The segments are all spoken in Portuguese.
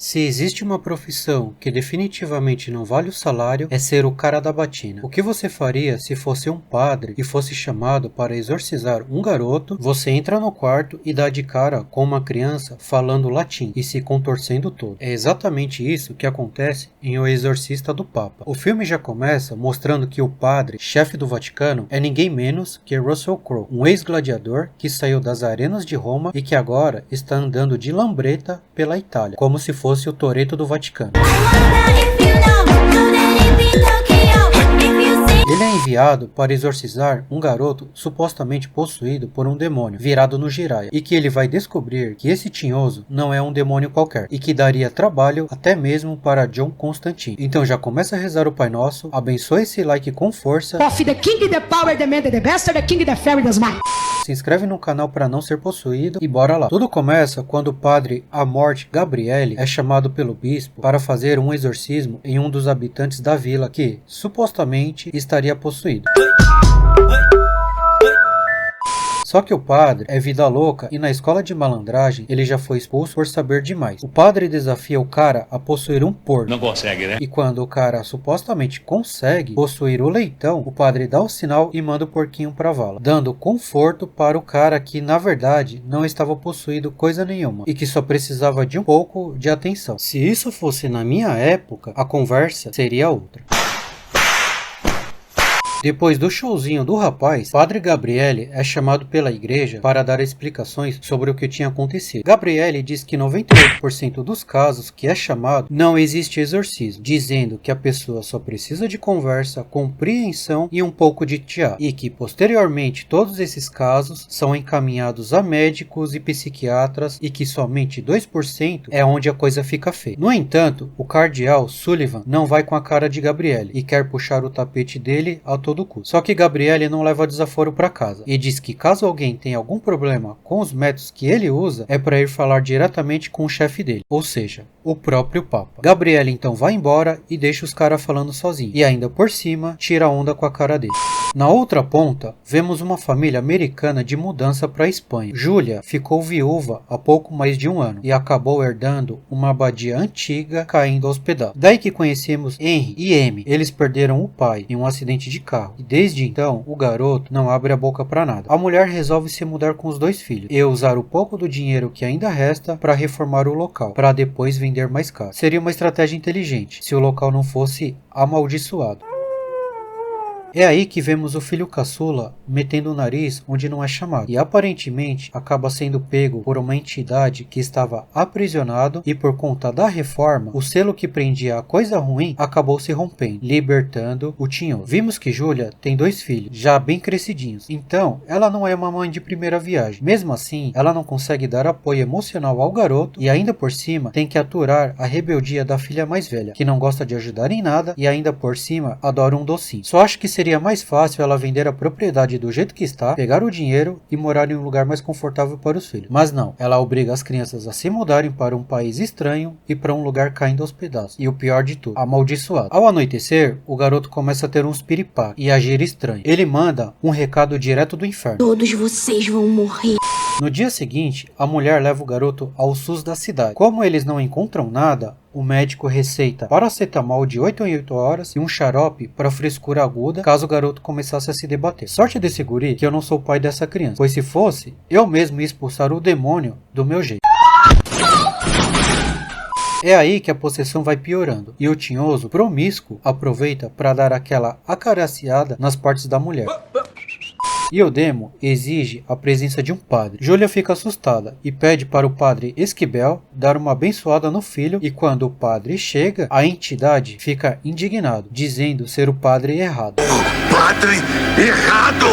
Se existe uma profissão que definitivamente não vale o salário, é ser o cara da batina. O que você faria se fosse um padre e fosse chamado para exorcizar um garoto? Você entra no quarto e dá de cara com uma criança falando latim e se contorcendo todo. É exatamente isso que acontece em O Exorcista do Papa. O filme já começa mostrando que o padre, chefe do Vaticano, é ninguém menos que Russell Crowe, um ex-gladiador que saiu das arenas de Roma e que agora está andando de lambreta pela Itália, como se fosse o Toretto do Vaticano. Ele é enviado para exorcizar um garoto supostamente possuído por um demônio, virado no giraia, e que ele vai descobrir que esse tinhoso não é um demônio qualquer, e que daria trabalho até mesmo para John Constantine. Então já começa a rezar o Pai Nosso, abençoe esse like com força. Of the king, the power, the man, the bastard, the king, the fairy, the smart. Se inscreve no canal para não ser possuído e bora lá. Tudo começa quando o padre Amorth Gabriele é chamado pelo bispo para fazer um exorcismo em um dos habitantes da vila que, supostamente, estaria possuído. Só que o padre é vida louca e na escola de malandragem ele já foi expulso por saber demais. O padre desafia o cara a possuir um porco. Não consegue, né? E quando o cara supostamente consegue possuir o leitão, o padre dá o sinal e manda o porquinho pra vala, dando conforto para o cara que na verdade não estava possuído coisa nenhuma e que só precisava de um pouco de atenção. Se isso fosse na minha época, a conversa seria outra. Depois do showzinho do rapaz, Padre Gabriele é chamado pela igreja para dar explicações sobre o que tinha acontecido. Gabriele diz que 98% dos casos que é chamado não existe exorcismo, dizendo que a pessoa só precisa de conversa, compreensão e um pouco de teatro, e que posteriormente todos esses casos são encaminhados a médicos e psiquiatras e que somente 2% é onde a coisa fica feia. No entanto, o cardeal Sullivan não vai com a cara de Gabriele e quer puxar o tapete dele a todo custo. Só que Gabriele não leva desaforo para casa e diz que caso alguém tenha algum problema com os métodos que ele usa, é para ir falar diretamente com o chefe dele, ou seja, o próprio Papa. Gabriele então vai embora e deixa os caras falando sozinho, e ainda por cima tira onda com a cara dele. Na outra ponta, vemos uma família americana de mudança para a Espanha. Júlia ficou viúva há pouco mais de um ano e acabou herdando uma abadia antiga caindo aos pedaços. Daí que conhecemos Henry e Amy. Eles perderam o pai em um acidente de carro e desde então o garoto não abre a boca para nada. A mulher resolve se mudar com os dois filhos e usar o pouco do dinheiro que ainda resta para reformar o local, para depois vender mais caro. Seria uma estratégia inteligente se o local não fosse amaldiçoado. É aí que vemos o filho caçula metendo o nariz onde não é chamado e aparentemente acaba sendo pego por uma entidade que estava aprisionado e por conta da reforma, o selo que prendia a coisa ruim acabou se rompendo, libertando o tinhoso. Vimos que Júlia tem dois filhos, já bem crescidinhos, então ela não é uma mãe de primeira viagem. Mesmo assim, ela não consegue dar apoio emocional ao garoto e ainda por cima tem que aturar a rebeldia da filha mais velha, que não gosta de ajudar em nada e ainda por cima adora um docinho. Só acho que seria mais fácil ela vender a propriedade do jeito que está, pegar o dinheiro e morar em um lugar mais confortável para os filhos. Mas não, ela obriga as crianças a se mudarem para um país estranho e para um lugar caindo aos pedaços. E o pior de tudo, amaldiçoado. Ao anoitecer, o garoto começa a ter uns piripá e agir estranho. Ele manda um recado direto do inferno. Todos vocês vão morrer. No dia seguinte, a mulher leva o garoto ao SUS da cidade. Como eles não encontram nada, o médico receita paracetamol de 8 em 8 horas e um xarope para frescura aguda caso o garoto começasse a se debater. Sorte desse guri que eu não sou o pai dessa criança, pois se fosse, eu mesmo ia expulsar o demônio do meu jeito. É aí que a possessão vai piorando e o tinhoso promíscuo aproveita para dar aquela acariciada nas partes da mulher. E o demo exige a presença de um padre. Júlia fica assustada e pede para o padre Esquibel dar uma abençoada no filho e quando o padre chega, a entidade fica indignado, dizendo ser o padre errado. O padre errado!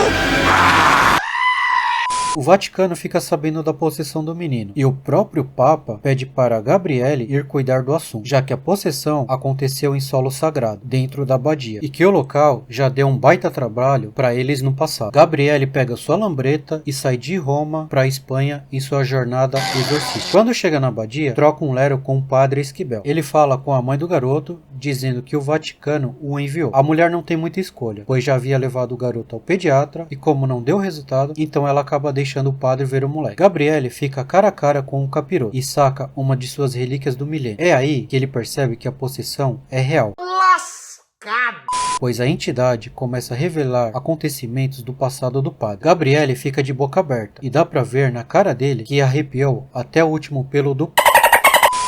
O Vaticano fica sabendo da possessão do menino e o próprio Papa pede para Gabriele ir cuidar do assunto, já que a possessão aconteceu em solo sagrado, dentro da abadia, e que o local já deu um baita trabalho para eles no passado. Gabriele pega sua lambreta e sai de Roma para a Espanha em sua jornada exorcista. Quando chega na abadia, troca um lero com o padre Esquibel. Ele fala com a mãe do garoto, dizendo que o Vaticano o enviou. A mulher não tem muita escolha, pois já havia levado o garoto ao pediatra e como não deu resultado, então ela acaba deixando o padre ver o moleque. Gabriele fica cara a cara com o capiroto e saca uma de suas relíquias do milênio. É aí que ele percebe que a possessão é real, pois a entidade começa a revelar acontecimentos do passado do padre. Gabriele fica de boca aberta e dá pra ver na cara dele que arrepiou até o último pelo do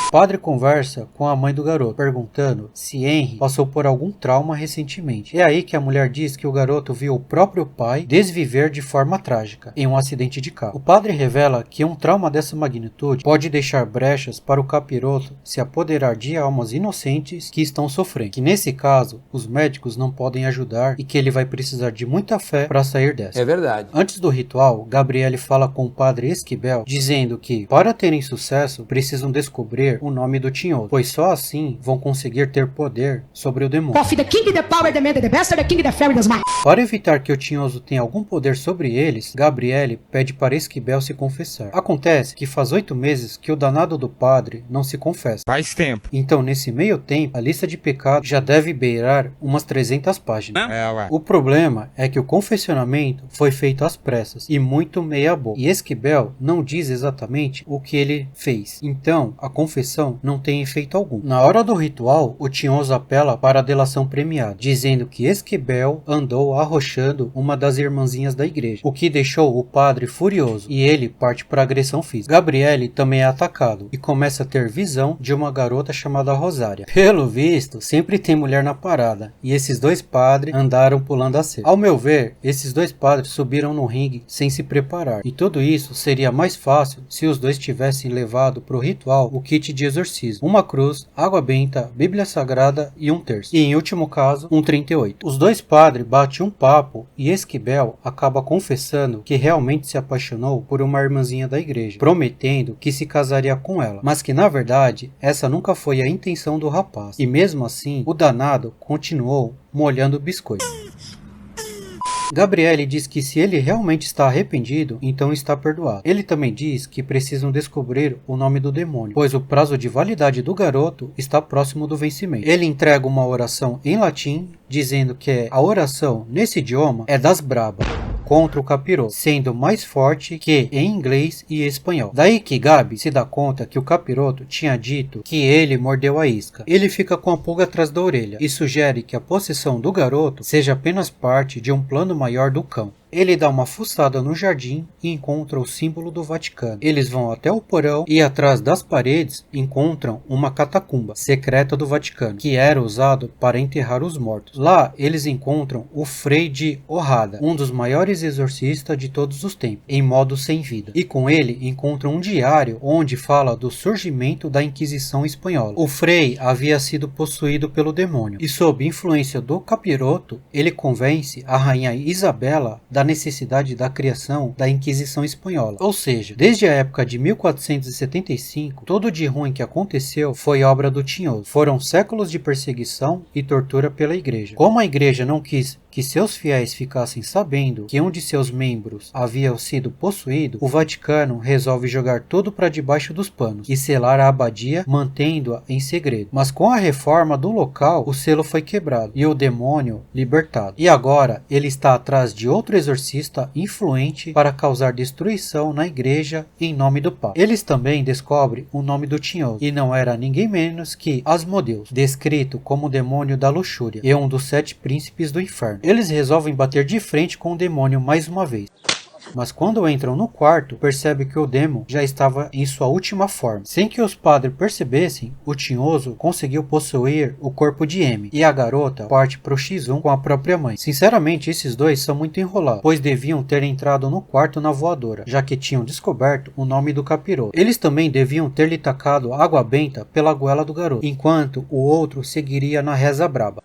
o padre conversa com a mãe do garoto, perguntando se Henry passou por algum trauma recentemente. É aí que a mulher diz que o garoto viu o próprio pai desviver de forma trágica em um acidente de carro. O padre revela que um trauma dessa magnitude pode deixar brechas para o capiroto se apoderar de almas inocentes que estão sofrendo, que nesse caso os médicos não podem ajudar e que ele vai precisar de muita fé para sair dessa. É verdade. Antes do ritual, Gabriele fala com o padre Esquibel, dizendo que para terem sucesso precisam descobrir o nome do tinhoso, pois só assim vão conseguir ter poder sobre o demônio. Coffee, the king, the power, the man, the bastard, the king, the fairy, the smart. Para evitar que o tinhoso tenha algum poder sobre eles, Gabriele pede para Esquibel se confessar. Acontece que faz 8 meses que o danado do padre não se confessa. Faz tempo. Então, nesse meio tempo, a lista de pecados já deve beirar umas 300 páginas. Ué. O problema é que o confessionamento foi feito às pressas e muito meia boca. E Esquibel não diz exatamente o que ele fez. Então, a confissão não tem efeito algum. Na hora do ritual, o tinhoso apela para a delação premiada, dizendo que Esquibel andou arrochando uma das irmãzinhas da igreja, o que deixou o padre furioso e ele parte para agressão física. Gabriele também é atacado e começa a ter visão de uma garota chamada Rosária. Pelo visto, sempre tem mulher na parada e esses dois padres andaram pulando a cerca. Ao meu ver, esses dois padres subiram no ringue sem se preparar e tudo isso seria mais fácil se os dois tivessem levado para o ritual o kit de exorcismo, uma cruz, água benta, Bíblia Sagrada e um terço. E em último caso, um 38. Os dois padres batem um papo e Esquibel acaba confessando que realmente se apaixonou por uma irmãzinha da igreja, prometendo que se casaria com ela, mas que na verdade essa nunca foi a intenção do rapaz. E mesmo assim, o danado continuou molhando o biscoito. Gabriele diz que se ele realmente está arrependido, então está perdoado. Ele também diz que precisam descobrir o nome do demônio, pois o prazo de validade do garoto está próximo do vencimento. Ele entrega uma oração em latim, dizendo que a oração nesse idioma é das brabas contra o capiroto, sendo mais forte que em inglês e espanhol. Daí que Gabi se dá conta que o capiroto tinha dito que ele mordeu a isca. Ele fica com a pulga atrás da orelha e sugere que a possessão do garoto seja apenas parte de um plano maior do cão. Ele dá uma fuçada no jardim e encontra o símbolo do Vaticano. Eles vão até o porão e atrás das paredes encontram uma catacumba secreta do Vaticano, que era usado para enterrar os mortos. Lá eles encontram o Frei de Orrada, um dos maiores exorcistas de todos os tempos, em modo sem vida. E com ele encontram um diário onde fala do surgimento da Inquisição espanhola. O Frei havia sido possuído pelo demônio e sob influência do capiroto, ele convence a rainha Isabela da necessidade da criação da Inquisição espanhola. Ou seja, desde a época de 1475, tudo de ruim que aconteceu foi obra do tinhoso. Foram séculos de perseguição e tortura pela igreja. Como a igreja não quis que seus fiéis ficassem sabendo que um de seus membros havia sido possuído, o Vaticano resolve jogar tudo para debaixo dos panos e selar a abadia, mantendo-a em segredo. Mas com a reforma do local, o selo foi quebrado e o demônio libertado. E agora ele está atrás de outro exorcista influente para causar destruição na igreja em nome do Papa. Eles também descobrem o nome do tinhoso e não era ninguém menos que Asmodeus, descrito como o demônio da luxúria e um dos 7 príncipes do inferno. Eles resolvem bater de frente com o demônio mais uma vez. Mas quando entram no quarto, percebe que o demo já estava em sua última forma. Sem que os padres percebessem, o tinhoso conseguiu possuir o corpo de Amy, e a garota parte pro X1 com a própria mãe. Sinceramente, esses dois são muito enrolados, pois deviam ter entrado no quarto na voadora, já que tinham descoberto o nome do capiroto. Eles também deviam ter lhe tacado água benta pela goela do garoto, enquanto o outro seguiria na reza braba.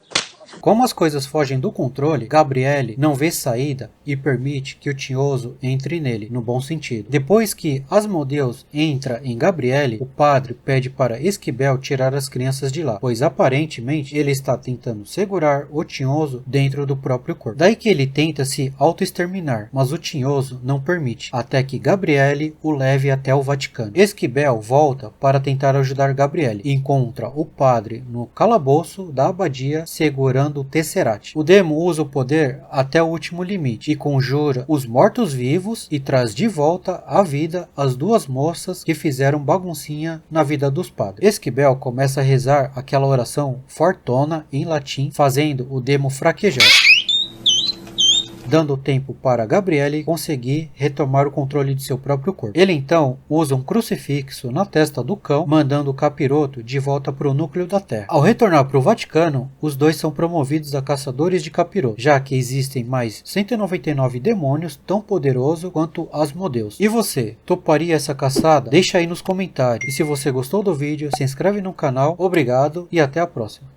Como as coisas fogem do controle, Gabriele não vê saída e permite que o tinhoso entre nele, no bom sentido. Depois que Asmodeus entra em Gabriele, o padre pede para Esquibel tirar as crianças de lá, pois aparentemente ele está tentando segurar o tinhoso dentro do próprio corpo. Daí que ele tenta se auto-exterminar, mas o tinhoso não permite, até que Gabriele o leve até o Vaticano. Esquibel volta para tentar ajudar Gabriele e encontra o padre no calabouço da abadia segurando o Tesseract. O demo usa o poder até o último limite e conjura os mortos-vivos e traz de volta à vida as duas moças que fizeram baguncinha na vida dos padres. Esquibel começa a rezar aquela oração fortona em latim, fazendo o demo fraquejar, dando tempo para Gabriele conseguir retomar o controle de seu próprio corpo. Ele então usa um crucifixo na testa do cão, mandando o capiroto de volta para o núcleo da Terra. Ao retornar para o Vaticano, os dois são promovidos a caçadores de capiroto, já que existem mais 199 demônios tão poderosos quanto Asmodeus. E você, toparia essa caçada? Deixa aí nos comentários. E se você gostou do vídeo, se inscreve no canal. Obrigado e até a próxima.